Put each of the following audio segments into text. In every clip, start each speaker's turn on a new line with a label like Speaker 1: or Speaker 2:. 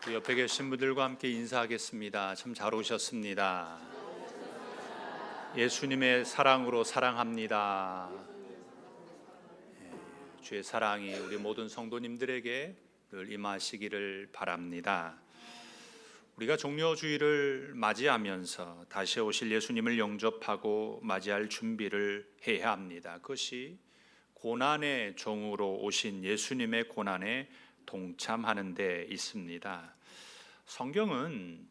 Speaker 1: 그 옆에 계신 분들과 함께 인사하겠습니다. 참 잘 오셨습니다. 예수님의 사랑으로 사랑합니다. 주의 사랑이 우리 모든 성도님들에게 늘 임하시기를 바랍니다. 우리가 종려주일을 맞이하면서 다시 오실 예수님을 영접하고 맞이할 준비를 해야 합니다. 그것이 고난의 종으로 오신 예수님의 고난에 동참하는 데 있습니다. 성경은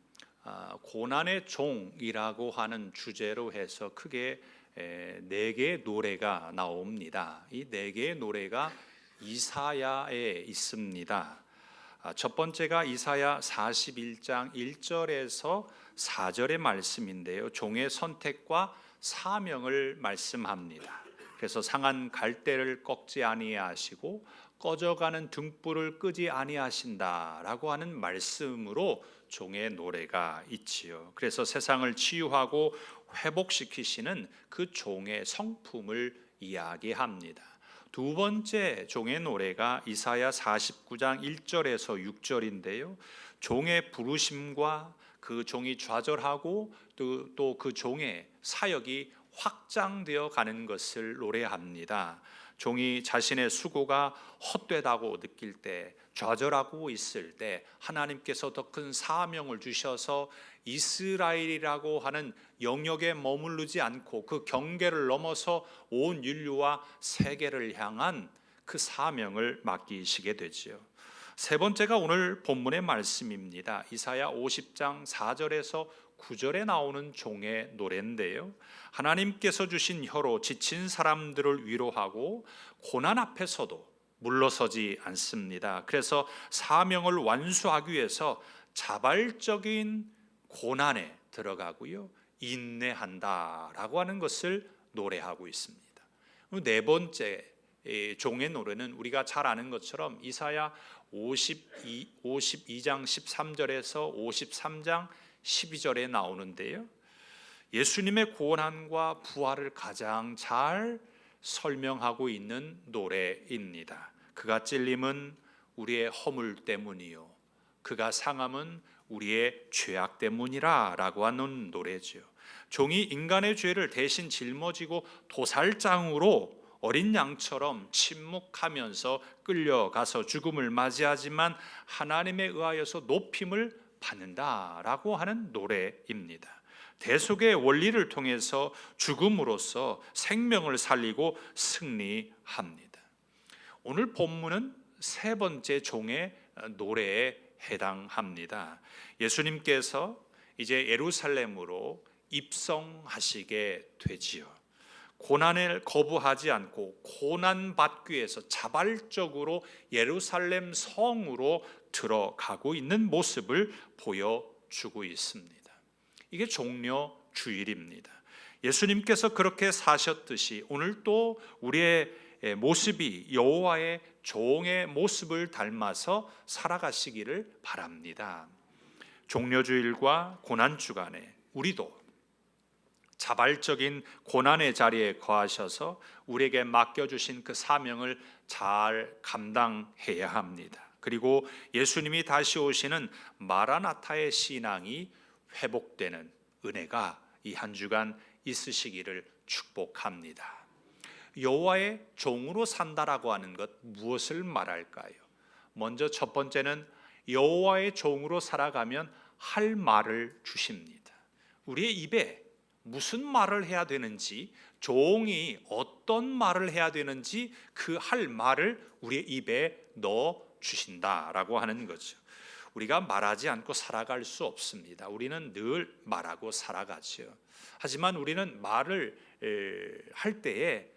Speaker 1: 고난의 종이라고 하는 주제로 해서 크게 네 개의 노래가 나옵니다. 이 네 개의 노래가 이사야에 있습니다. 첫 번째가 이사야 41장 1절에서 4절의 말씀인데요, 종의 선택과 사명을 말씀합니다. 그래서 상한 갈대를 꺾지 아니하시고 꺼져가는 등불을 끄지 아니하신다라고 하는 말씀으로 종의 노래가 있지요. 그래서 세상을 치유하고 회복시키시는 그 종의 성품을 이야기합니다. 두 번째 종의 노래가 이사야 49장 1절에서 6절인데요, 종의 부르심과 그 종이 좌절하고 또 그 종의 사역이 확장되어 가는 것을 노래합니다. 종이 자신의 수고가 헛되다고 느낄 때, 좌절하고 있을 때 하나님께서 더 큰 사명을 주셔서 이스라엘이라고 하는 영역에 머무르지 않고 그 경계를 넘어서 온 인류와 세계를 향한 그 사명을 맡기시게 되지요. 세 번째가 오늘 본문의 말씀입니다. 이사야 50장 4절에서 9절에 나오는 종의 노래인데요, 하나님께서 주신 혀로 지친 사람들을 위로하고 고난 앞에서도 물러서지 않습니다. 그래서 사명을 완수하기 위해서 자발적인 고난에 들어가고요, 인내한다라고 하는 것을 노래하고 있습니다. 네 번째 종의 노래는 우리가 잘 아는 것처럼 이사야 52장 13절에서 53장 12절에 나오는데요, 예수님의 고난과 부활을 가장 잘 설명하고 있는 노래입니다. 그가 찔림은 우리의 허물 때문이요, 그가 상함은 우리의 죄악 때문이라 라고 하는 노래죠. 종이 인간의 죄를 대신 짊어지고 도살장으로 어린 양처럼 침묵하면서 끌려가서 죽음을 맞이하지만 하나님에 의하여서 높임을 받는다라고 하는 노래입니다. 대속의 원리를 통해서 죽음으로써 생명을 살리고 승리합니다. 오늘 본문은 세 번째 종의 노래에 해당합니다. 예수님께서 이제 예루살렘으로 입성하시게 되지요. 고난을 거부하지 않고 고난받기 위해서 자발적으로 예루살렘 성으로 들어가고 있는 모습을 보여주고 있습니다. 이게 종려 주일입니다. 예수님께서 그렇게 사셨듯이 오늘 또 우리의 모습이 여호와의 종의 모습을 닮아서 살아가시기를 바랍니다. 종려 주일과 고난 주간에 우리도 자발적인 고난의 자리에 거하셔서 우리에게 맡겨주신 그 사명을 잘 감당해야 합니다. 그리고 예수님이 다시 오시는 마라나타의 신앙이 회복되는 은혜가 이 한 주간 있으시기를 축복합니다. 여호와의 종으로 산다라고 하는 것, 무엇을 말할까요? 먼저 첫 번째는 여호와의 종으로 살아가면 할 말을 주십니다. 우리의 입에 무슨 말을 해야 되는지, 종이 어떤 말을 해야 되는지 그 할 말을 우리의 입에 넣어 주신다라고 하는 거죠. 우리가 말하지 않고 살아갈 수 없습니다. 우리는 늘 말하고 살아가지요. 하지만 우리는 말을 할 때에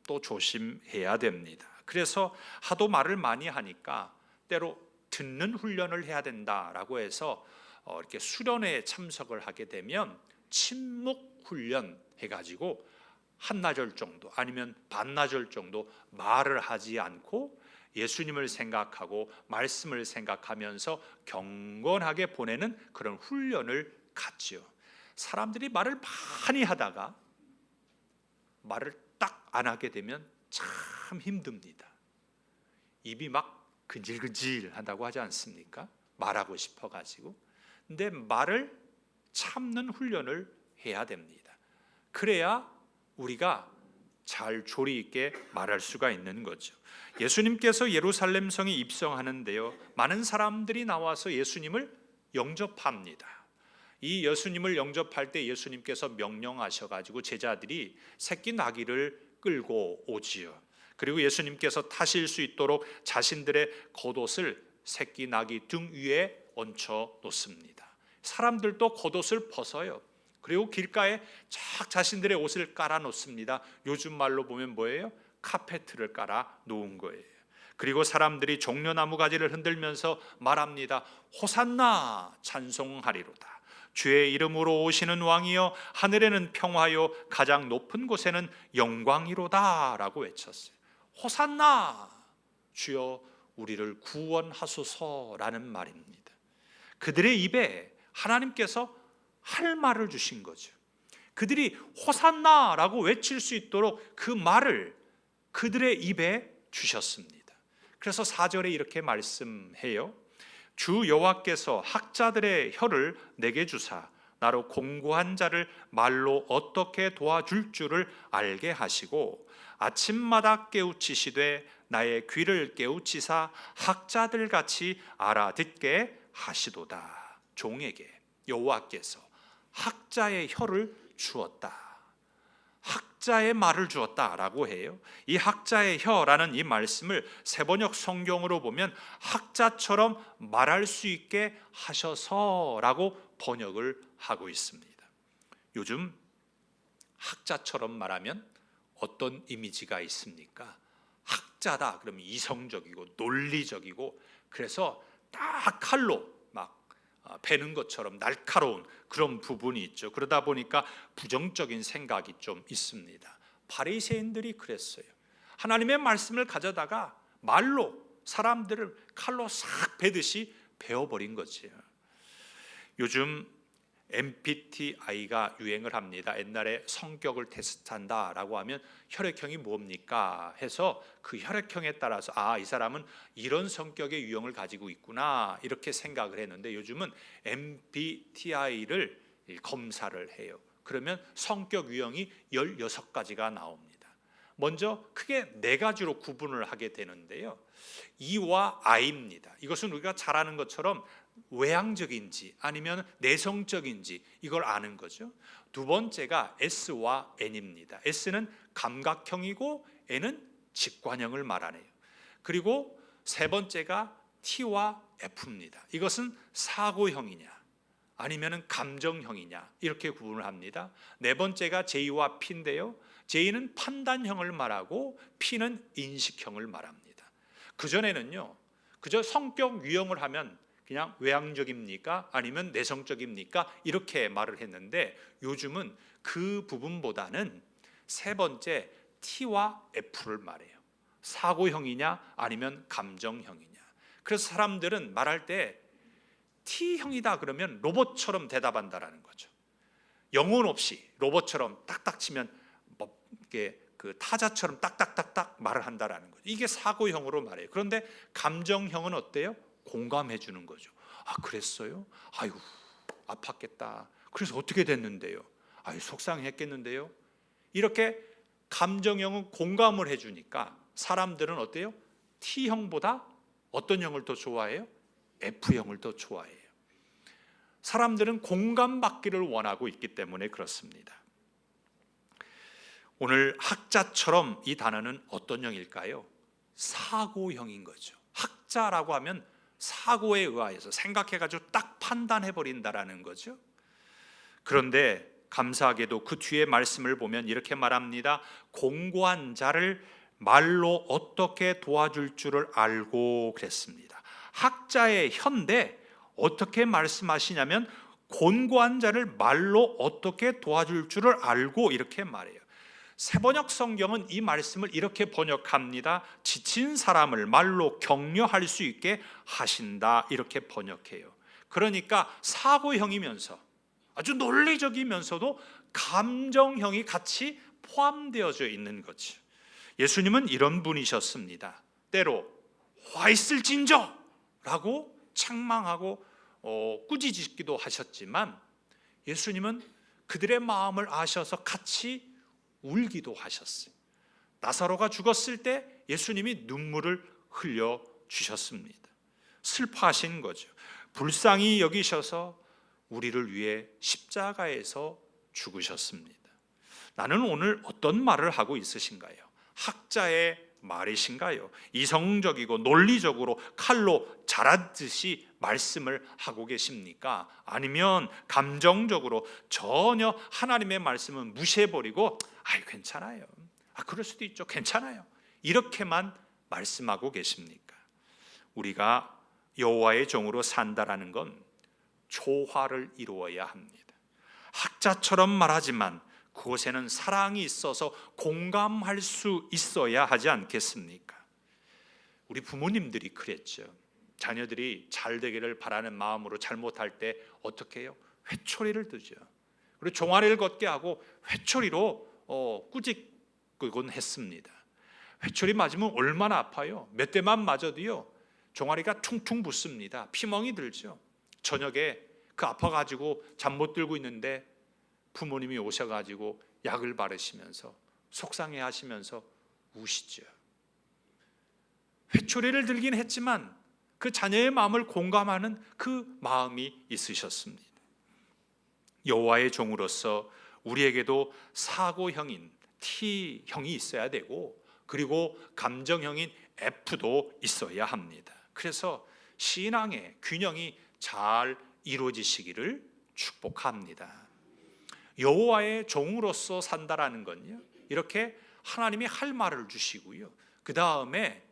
Speaker 1: 또 조심해야 됩니다. 그래서 하도 말을 많이 하니까 때로 듣는 훈련을 해야 된다라고 해서 이렇게 수련회에 참석을 하게 되면 침묵 훈련 해가지고 한나절 정도 아니면 반나절 정도 말을 하지 않고 예수님을 생각하고 말씀을 생각하면서 경건하게 보내는 그런 훈련을 갖지요. 사람들이 말을 많이 하다가 말을 딱 안 하게 되면 참 힘듭니다. 입이 막 근질근질 한다고 하지 않습니까? 말하고 싶어가지고. 근데 말을 참는 훈련을 해야 됩니다. 그래야 우리가 잘 조리 있게 말할 수가 있는 거죠. 예수님께서 예루살렘 성에 입성하는데요, 많은 사람들이 나와서 예수님을 영접합니다. 이 예수님을 영접할 때 예수님께서 명령하셔가지고 제자들이 새끼 나귀를 끌고 오지요. 그리고 예수님께서 타실 수 있도록 자신들의 겉옷을 새끼 나귀 등 위에 얹혀 놓습니다. 사람들도 겉옷을 벗어요. 그리고 길가에 쫙 자신들의 옷을 깔아 놓습니다. 요즘 말로 보면 뭐예요? 카페트를 깔아 놓은 거예요. 그리고 사람들이 종려나무 가지를 흔들면서 말합니다. 호산나, 찬송하리로다. 주의 이름으로 오시는 왕이여, 하늘에는 평화요, 가장 높은 곳에는 영광이로다 라고 외쳤어요. 호산나, 주여 우리를 구원하소서라는 말입니다. 그들의 입에 하나님께서 할 말을 주신 거죠. 그들이 호산나라고 외칠 수 있도록 그 말을 그들의 입에 주셨습니다. 그래서 4절에 이렇게 말씀해요. 주 여호와께서 학자들의 혀를 내게 주사 나로 공고한 자를 말로 어떻게 도와줄 줄을 알게 하시고 아침마다 깨우치시되 나의 귀를 깨우치사 학자들 같이 알아듣게 하시도다. 종에게 여호와께서 학자의 혀를 주었다. 학자의 말을 주었다라고 해요. 이 학자의 혀라는 이 말씀을 세번역 성경으로 보면 학자처럼 말할 수 있게 하셔서라고 번역을 하고 있습니다. 요즘 학자처럼 말하면 어떤 이미지가 있습니까? 학자다 그러면 이성적이고 논리적이고, 그래서 딱 칼로 막 베는 것처럼 날카로운 그런 부분이 있죠. 그러다 보니까 부정적인 생각이 좀 있습니다. 바리새인들이 그랬어요. 하나님의 말씀을 가져다가 말로 사람들을 칼로 싹 베듯이 베어버린 거지요. 요즘 MBTI가 유행을 합니다. 옛날에 성격을 테스트한다라고 하면 혈액형이 뭡니까 해서 그 혈액형에 따라서 이 사람은 이런 성격의 유형을 가지고 있구나 이렇게 생각을 했는데, 요즘은 MBTI를 검사를 해요. 그러면 성격 유형이 16가지가 나옵니다. 먼저 크게 4가지로 구분을 하게 되는데요, E와 I입니다. 이것은 우리가 잘 아는 것처럼 외향적인지 아니면 내성적인지 이걸 아는 거죠. 두 번째가 S와 N입니다. S는 감각형이고 N은 직관형을 말하네요. 그리고 세 번째가 T와 F입니다. 이것은 사고형이냐 아니면 감정형이냐 이렇게 구분을 합니다. 네 번째가 J와 P인데요, J는 판단형을 말하고 P는 인식형을 말합니다. 그전에는요, 그저 성격 유형을 하면 그냥 외향적입니까 아니면 내성적입니까 이렇게 말을 했는데, 요즘은 그 부분보다는 세 번째 T와 F를 말해요. 사고형이냐 아니면 감정형이냐. 그래서 사람들은 말할 때 T형이다 그러면 로봇처럼 대답한다라는 거죠. 영혼 없이 로봇처럼 딱딱 치면 뭐 이렇게 그 타자처럼 딱딱딱딱 말을 한다라는 거죠. 이게 사고형으로 말해요. 그런데 감정형은 어때요? 공감해 주는 거죠. 그랬어요? 아유 아팠겠다. 그래서 어떻게 됐는데요? 아유 속상했겠는데요? 이렇게 감정형은 공감을 해주니까 사람들은 어때요? T형보다 어떤 형을 더 좋아해요? F형을 더 좋아해요. 사람들은 공감받기를 원하고 있기 때문에 그렇습니다. 오늘 학자처럼 이 단어는 어떤 형일까요? 사고형인 거죠. 학자라고 하면 사고에 의하여서 생각해가지고 딱 판단해버린다라는 거죠. 그런데 감사하게도 그 뒤에 말씀을 보면 이렇게 말합니다. 공고한 자를 말로 어떻게 도와줄 줄을 알고 그랬습니다. 학자의 혀인데 어떻게 말씀하시냐면 곤고한 자를 말로 어떻게 도와줄 줄을 알고 이렇게 말해요. 세번역 성경은 이 말씀을 이렇게 번역합니다. 지친 사람을 말로 격려할 수 있게 하신다 이렇게 번역해요. 그러니까 사고형이면서 아주 논리적이면서도 감정형이 같이 포함되어져 있는 거죠. 예수님은 이런 분이셨습니다. 때로 화 있을진저 라고 책망하고 꾸짖기도 하셨지만 예수님은 그들의 마음을 아셔서 같이 울기도 하셨어요. 나사로가 죽었을 때 예수님이 눈물을 흘려 주셨습니다. 슬퍼하신 거죠. 불쌍히 여기셔서 우리를 위해 십자가에서 죽으셨습니다. 나는 오늘 어떤 말을 하고 있으신가요? 학자의 말이신가요? 이성적이고 논리적으로 칼로 자르듯이 말씀을 하고 계십니까? 아니면 감정적으로 전혀 하나님의 말씀은 무시해버리고 괜찮아요, 그럴 수도 있죠, 괜찮아요, 이렇게만 말씀하고 계십니까? 우리가 여호와의 종으로 산다라는 건 조화를 이루어야 합니다. 학자처럼 말하지만 그곳에는 사랑이 있어서 공감할 수 있어야 하지 않겠습니까? 우리 부모님들이 그랬죠. 자녀들이 잘 되기를 바라는 마음으로 잘못할 때 어떻게 해요? 회초리를 드죠. 그리고 종아리를 걷게 하고 회초리로 꾸짖곤 했습니다. 회초리 맞으면 얼마나 아파요. 몇 대만 맞아도요 종아리가 퉁퉁 붓습니다. 피멍이 들죠. 저녁에 그 아파가지고 잠 못 들고 있는데 부모님이 오셔가지고 약을 바르시면서 속상해 하시면서 우시죠. 회초리를 들긴 했지만 그 자녀의 마음을 공감하는 그 마음이 있으셨습니다. 여호와의 종으로서 우리에게도 사고형인 T형이 있어야 되고, 그리고 감정형인 F도 있어야 합니다. 그래서 신앙의 균형이 잘 이루어지시기를 축복합니다. 여호와의 종으로서 산다라는 건요, 이렇게 하나님이 할 말을 주시고요, 그 다음에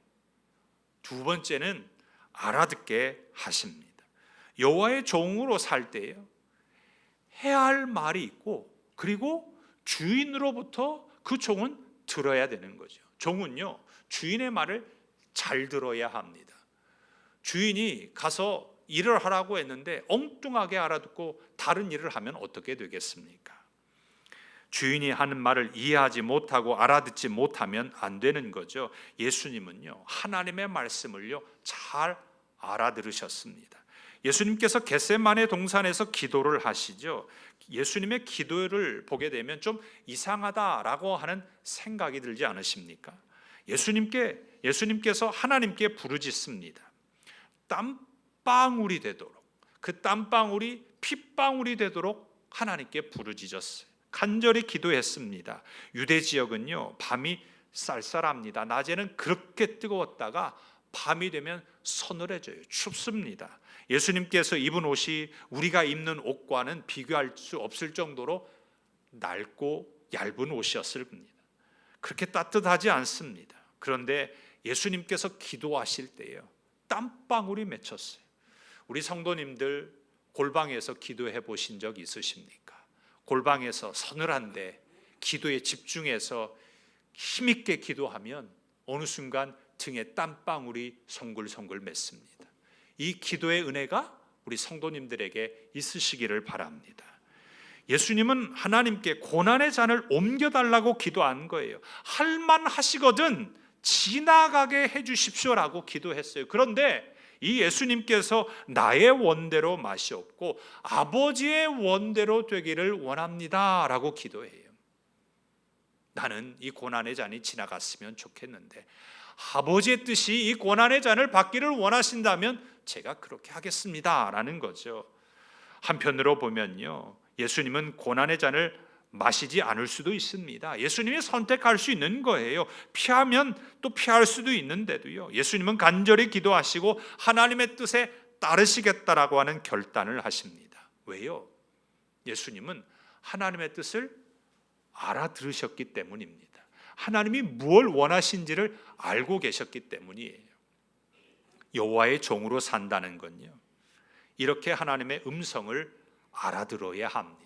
Speaker 1: 두 번째는 알아듣게 하십니다. 여호와의 종으로 살 때요, 해야 할 말이 있고, 그리고 주인으로부터 그 종은 들어야 되는 거죠. 종은요 주인의 말을 잘 들어야 합니다. 주인이 가서 일을 하라고 했는데 엉뚱하게 알아듣고 다른 일을 하면 어떻게 되겠습니까? 주인이 하는 말을 이해하지 못하고 알아듣지 못하면 안 되는 거죠. 예수님은요 하나님의 말씀을요 잘 알아들으셨습니다. 예수님께서 겟세마네 동산에서 기도를 하시죠. 예수님의 기도를 보게 되면 좀 이상하다라고 하는 생각이 들지 않으십니까? 예수님께서 하나님께 부르짖습니다. 땀방울이 되도록, 그 땀방울이 핏방울이 되도록 하나님께 부르짖었어요. 간절히 기도했습니다. 유대 지역은요 밤이 쌀쌀합니다. 낮에는 그렇게 뜨거웠다가 밤이 되면 서늘해져요. 춥습니다. 예수님께서 입은 옷이 우리가 입는 옷과는 비교할 수 없을 정도로 낡고 얇은 옷이었을 겁니다. 그렇게 따뜻하지 않습니다. 그런데 예수님께서 기도하실 때요 땀방울이 맺혔어요. 우리 성도님들 골방에서 기도해 보신 적 있으십니까? 골방에서 서늘한데 기도에 집중해서 힘있게 기도하면 어느 순간 등에 땀방울이 송글송글 맺습니다. 이 기도의 은혜가 우리 성도님들에게 있으시기를 바랍니다. 예수님은 하나님께 고난의 잔을 옮겨달라고 기도한 거예요. 할만하시거든 지나가게 해주십시오라고 기도했어요. 그런데 이 예수님께서 나의 원대로 마시옵고 아버지의 원대로 되기를 원합니다 라고 기도해요. 나는 이 고난의 잔이 지나갔으면 좋겠는데 아버지의 뜻이 이 고난의 잔을 받기를 원하신다면 제가 그렇게 하겠습니다 라는 거죠. 한편으로 보면요 예수님은 고난의 잔을 마시지 않을 수도 있습니다. 예수님이 선택할 수 있는 거예요. 피하면 또 피할 수도 있는데도요 예수님은 간절히 기도하시고 하나님의 뜻에 따르시겠다라고 하는 결단을 하십니다. 왜요? 예수님은 하나님의 뜻을 알아들으셨기 때문입니다. 하나님이 무엇을 원하신지를 알고 계셨기 때문이에요. 여호와의 종으로 산다는 건요 이렇게 하나님의 음성을 알아들어야 합니다.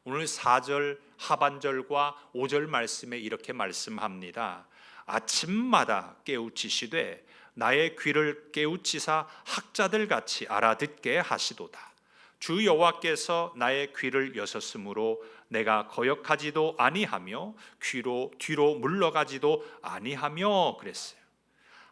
Speaker 1: 오늘 4절 하반절과 5절 말씀에 이렇게 말씀합니다. 아침마다 깨우치시되 나의 귀를 깨우치사 학자들 같이 알아듣게 하시도다. 주 여호와께서 나의 귀를 여셨으므로 내가 거역하지도 아니하며 뒤로 물러가지도 아니하며 그랬어요.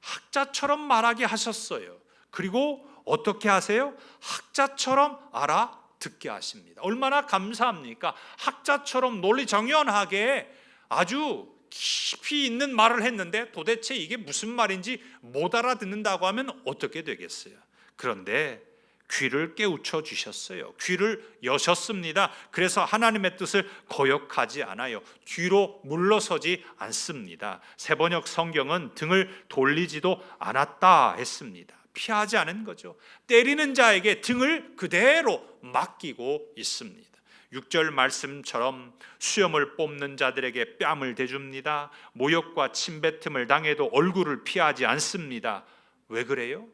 Speaker 1: 학자처럼 말하게 하셨어요. 그리고 어떻게 하세요? 학자처럼 알아듣게 하십니다. 얼마나 감사합니까? 학자처럼 논리정연하게 아주 깊이 있는 말을 했는데 도대체 이게 무슨 말인지 못 알아듣는다고 하면 어떻게 되겠어요? 그런데 귀를 깨우쳐 주셨어요. 귀를 여셨습니다. 그래서 하나님의 뜻을 거역하지 않아요. 뒤로 물러서지 않습니다. 새번역 성경은 등을 돌리지도 않았다 했습니다. 피하지 않은 거죠. 때리는 자에게 등을 그대로 맡기고 있습니다. 6절 말씀처럼 수염을 뽑는 자들에게 뺨을 대줍니다. 모욕과 침뱉음을 당해도 얼굴을 피하지 않습니다. 왜 그래요?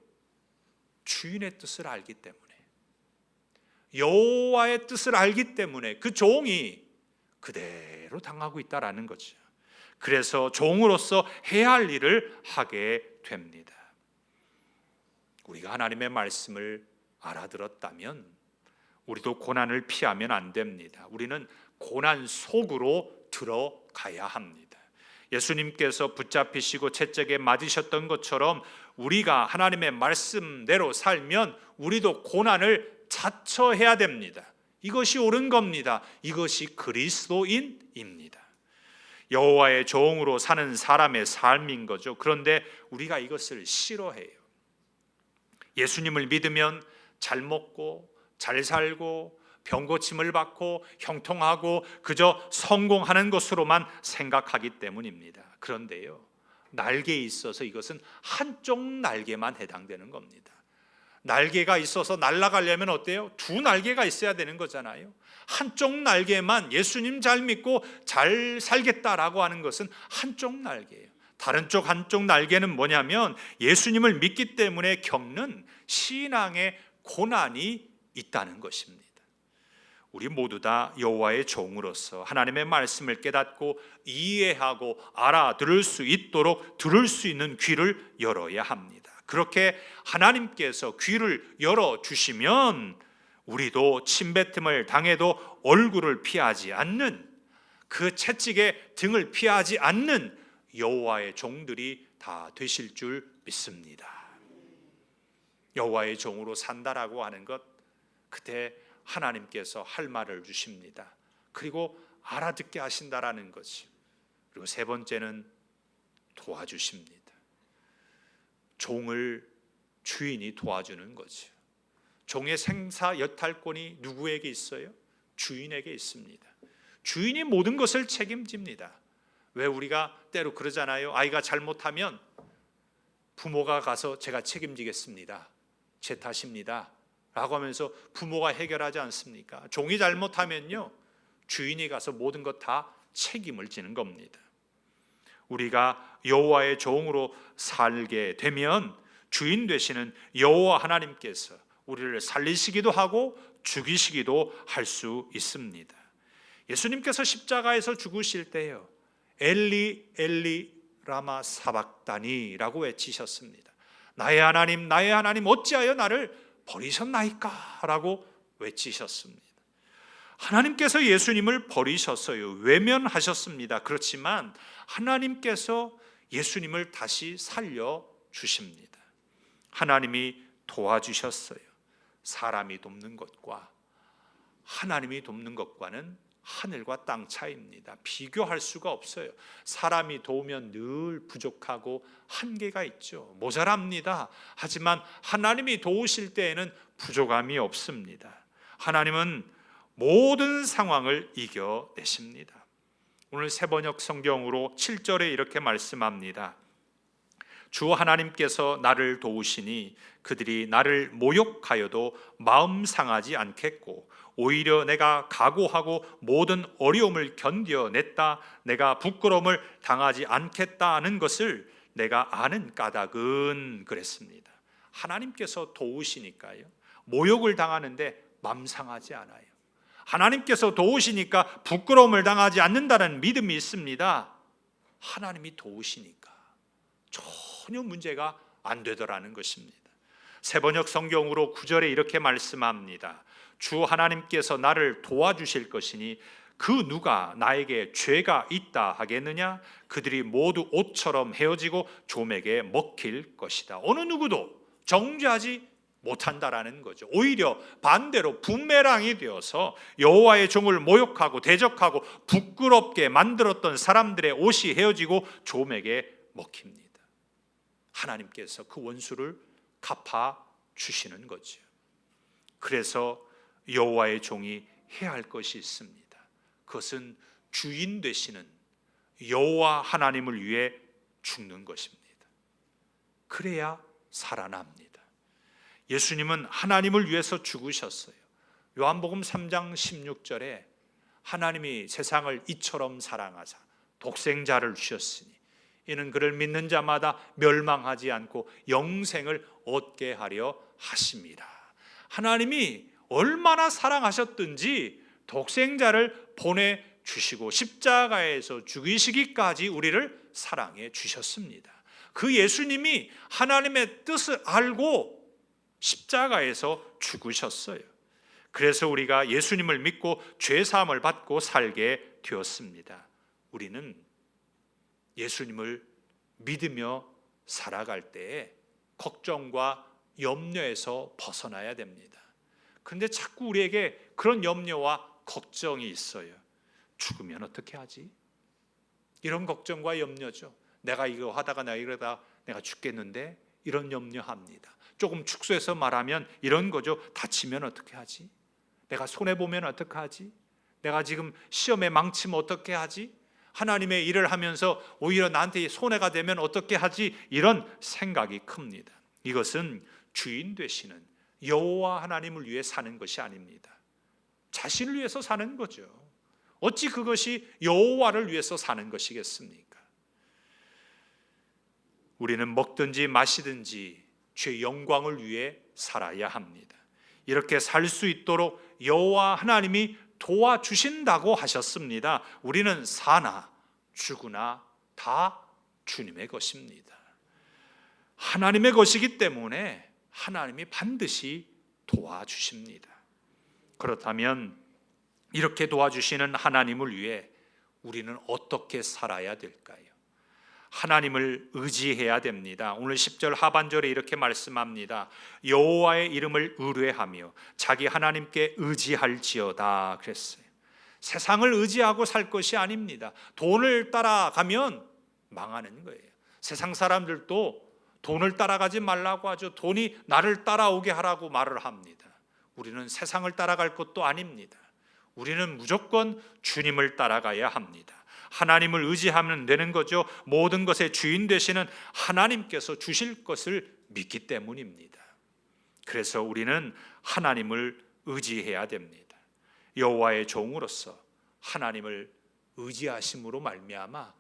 Speaker 1: 주인의 뜻을 알기 때문에, 여호와의 뜻을 알기 때문에 그 종이 그대로 당하고 있다라는 거죠. 그래서 종으로서 해야 할 일을 하게 됩니다. 우리가 하나님의 말씀을 알아들었다면 우리도 고난을 피하면 안 됩니다. 우리는 고난 속으로 들어가야 합니다. 예수님께서 붙잡히시고 채찍에 맞으셨던 것처럼 우리가 하나님의 말씀대로 살면 우리도 고난을 자처해야 됩니다. 이것이 옳은 겁니다. 이것이 그리스도인입니다. 여호와의 종으로 사는 사람의 삶인 거죠. 그런데 우리가 이것을 싫어해요. 예수님을 믿으면 잘 먹고 잘 살고 병 고침을 받고 형통하고 그저 성공하는 것으로만 생각하기 때문입니다. 그런데요, 날개에 있어서 이것은 한쪽 날개만 해당되는 겁니다. 날개가 있어서 날아가려면 어때요? 두 날개가 있어야 되는 거잖아요. 한쪽 날개만 예수님 잘 믿고 잘 살겠다라고 하는 것은 한쪽 날개예요. 다른 쪽 한쪽 날개는 뭐냐면 예수님을 믿기 때문에 겪는 신앙의 고난이 있다는 것입니다. 우리 모두 다 여호와의 종으로서 하나님의 말씀을 깨닫고 이해하고 알아들을 수 있도록 들을 수 있는 귀를 열어야 합니다. 그렇게 하나님께서 귀를 열어주시면 우리도 침뱉음을 당해도 얼굴을 피하지 않는, 그 채찍에 등을 피하지 않는 여호와의 종들이 다 되실 줄 믿습니다. 여호와의 종으로 산다라고 하는 것, 그때 하나님께서 할 말을 주십니다. 그리고 알아듣게 하신다라는 거죠. 그리고 세 번째는 도와주십니다. 종을 주인이 도와주는 거죠. 종의 생사 여탈권이 누구에게 있어요? 주인에게 있습니다. 주인이 모든 것을 책임집니다. 왜 우리가 때로 그러잖아요. 아이가 잘못하면 부모가 가서 제가 책임지겠습니다, 제 탓입니다 라고 하면서 부모가 해결하지 않습니까? 종이 잘못하면요, 주인이 가서 모든 것 다 책임을 지는 겁니다. 우리가 여호와의 종으로 살게 되면 주인 되시는 여호와 하나님께서 우리를 살리시기도 하고 죽이시기도 할 수 있습니다. 예수님께서 십자가에서 죽으실 때요, 엘리 엘리 라마 사박다니라고 외치셨습니다. 나의 하나님 어찌하여 나를 버리셨나이까? 라고 외치셨습니다. 하나님께서 예수님을 버리셨어요. 외면하셨습니다. 그렇지만 하나님께서 예수님을 다시 살려주십니다. 하나님이 도와주셨어요. 사람이 돕는 것과 하나님이 돕는 것과는 하늘과 땅 차이입니다. 비교할 수가 없어요. 사람이 도우면 늘 부족하고 한계가 있죠. 모자랍니다. 하지만 하나님이 도우실 때에는 부족함이 없습니다. 하나님은 모든 상황을 이겨내십니다. 오늘 새번역 성경으로 7절에 이렇게 말씀합니다. 주 하나님께서 나를 도우시니 그들이 나를 모욕하여도 마음 상하지 않겠고 오히려 내가 각오하고 모든 어려움을 견뎌냈다, 내가 부끄러움을 당하지 않겠다는 것을 내가 아는 까닭은, 그랬습니다. 하나님께서 도우시니까요, 모욕을 당하는데 맘 상하지 않아요. 하나님께서 도우시니까 부끄러움을 당하지 않는다는 믿음이 있습니다. 하나님이 도우시니까 전혀 문제가 안 되더라는 것입니다. 새번역 성경으로 9절에 이렇게 말씀합니다. 주 하나님께서 나를 도와주실 것이니 그 누가 나에게 죄가 있다 하겠느냐? 그들이 모두 옷처럼 헤어지고 좀에게 먹힐 것이다. 어느 누구도 정죄하지 못한다라는 거죠. 오히려 반대로 부메랑이 되어서 여호와의 종을 모욕하고 대적하고 부끄럽게 만들었던 사람들의 옷이 헤어지고 좀에게 먹힙니다. 하나님께서 그 원수를 갚아 주시는 거죠. 그래서 여호와의 종이 해야 할 것이 있습니다. 그것은 주인 되시는 여호와 하나님을 위해 죽는 것입니다. 그래야 살아납니다. 예수님은 하나님을 위해서 죽으셨어요. 요한복음 3장 16절에 하나님이 세상을 이처럼 사랑하사 독생자를 주셨으니 이는 그를 믿는 자마다 멸망하지 않고 영생을 얻게 하려 하심이라. 하나님이 얼마나 사랑하셨든지 독생자를 보내주시고 십자가에서 죽이시기까지 우리를 사랑해 주셨습니다. 그 예수님이 하나님의 뜻을 알고 십자가에서 죽으셨어요. 그래서 우리가 예수님을 믿고 죄사함을 받고 살게 되었습니다. 우리는 예수님을 믿으며 살아갈 때에 걱정과 염려에서 벗어나야 됩니다. 그런데 자꾸 우리에게 그런 염려와 걱정이 있어요. 죽으면 어떻게 하지? 이런 걱정과 염려죠. 내가 이거 하다가 이러다 내가 죽겠는데 이런 염려합니다. 조금 축소해서 말하면 이런 거죠. 다치면 어떻게 하지? 내가 손해보면 어떻게 하지? 내가 지금 시험에 망치면 어떻게 하지? 하나님의 일을 하면서 오히려 나한테 손해가 되면 어떻게 하지? 이런 생각이 큽니다. 이것은 주인 되시는 여호와 하나님을 위해 사는 것이 아닙니다. 자신을 위해서 사는 거죠. 어찌 그것이 여호와를 위해서 사는 것이겠습니까? 우리는 먹든지 마시든지 주의 영광을 위해 살아야 합니다. 이렇게 살 수 있도록 여호와 하나님이 도와주신다고 하셨습니다. 우리는 사나 죽으나 다 주님의 것입니다. 하나님의 것이기 때문에 하나님이 반드시 도와주십니다. 그렇다면 이렇게 도와주시는 하나님을 위해 우리는 어떻게 살아야 될까요? 하나님을 의지해야 됩니다. 오늘 10절 하반절에 이렇게 말씀합니다. 여호와의 이름을 의뢰하며 자기 하나님께 의지할지어다 그랬어요. 세상을 의지하고 살 것이 아닙니다. 돈을 따라가면 망하는 거예요. 세상 사람들도 돈을 따라가지 말라고 하죠. 돈이 나를 따라오게 하라고 말을 합니다. 우리는 세상을 따라갈 것도 아닙니다. 우리는 무조건 주님을 따라가야 합니다. 하나님을 의지하면 되는 거죠. 모든 것의 주인 되시는 하나님께서 주실 것을 믿기 때문입니다. 그래서 우리는 하나님을 의지해야 됩니다. 여호와의 종으로서 하나님을 의지하심으로 말미암아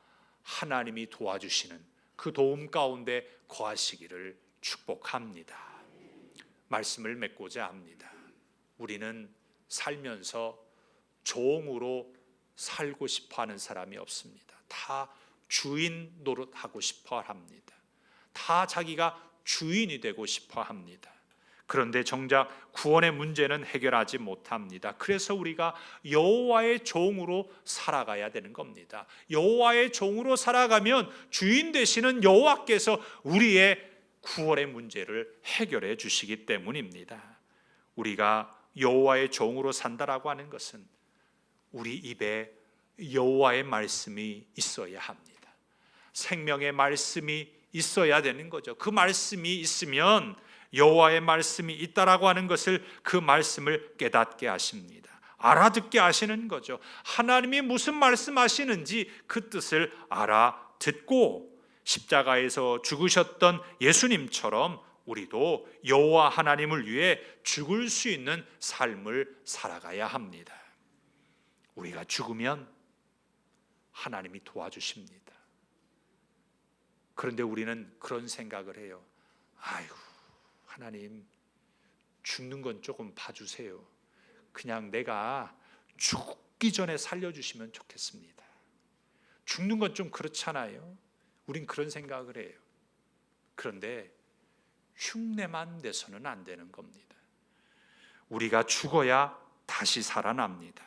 Speaker 1: 하나님이 도와주시는 그 도움 가운데 거하시기를 축복합니다. 말씀을 맺고자 합니다. 우리는 살면서 종으로 살고 싶어하는 사람이 없습니다. 다 주인 노릇하고 싶어 합니다. 다 자기가 주인이 되고 싶어 합니다. 그런데 정작 구원의 문제는 해결하지 못합니다. 그래서 우리가 여호와의 종으로 살아가야 되는 겁니다. 여호와의 종으로 살아가면 주인 되시는 여호와께서 우리의 구원의 문제를 해결해 주시기 때문입니다. 우리가 여호와의 종으로 산다라고 하는 것은 우리 입에 여호와의 말씀이 있어야 합니다. 생명의 말씀이 있어야 되는 거죠. 그 말씀이 있으면 여호와의 말씀이 있다라고 하는 것을 그 말씀을 깨닫게 하십니다. 알아듣게 하시는 거죠. 하나님이 무슨 말씀하시는지 그 뜻을 알아듣고 십자가에서 죽으셨던 예수님처럼 우리도 여호와 하나님을 위해 죽을 수 있는 삶을 살아가야 합니다. 우리가 죽으면 하나님이 도와주십니다. 그런데 우리는 그런 생각을 해요. 아이고, 하나님 죽는 건 조금 봐주세요. 그냥 내가 죽기 전에 살려주시면 좋겠습니다. 죽는 건 좀 그렇잖아요. 우린 그런 생각을 해요. 그런데 흉내만 내서는 안 되는 겁니다. 우리가 죽어야 다시 살아납니다.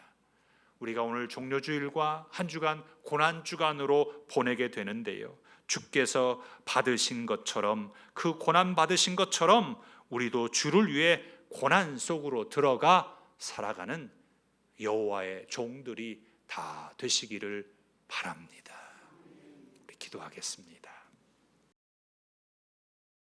Speaker 1: 우리가 오늘 종료주일과 한 주간 고난주간으로 보내게 되는데요, 주께서 받으신 것처럼, 그 고난 받으신 것처럼 우리도 주를 위해 고난 속으로 들어가 살아가는 여호와의 종들이 다 되시기를 바랍니다. 기도하겠습니다.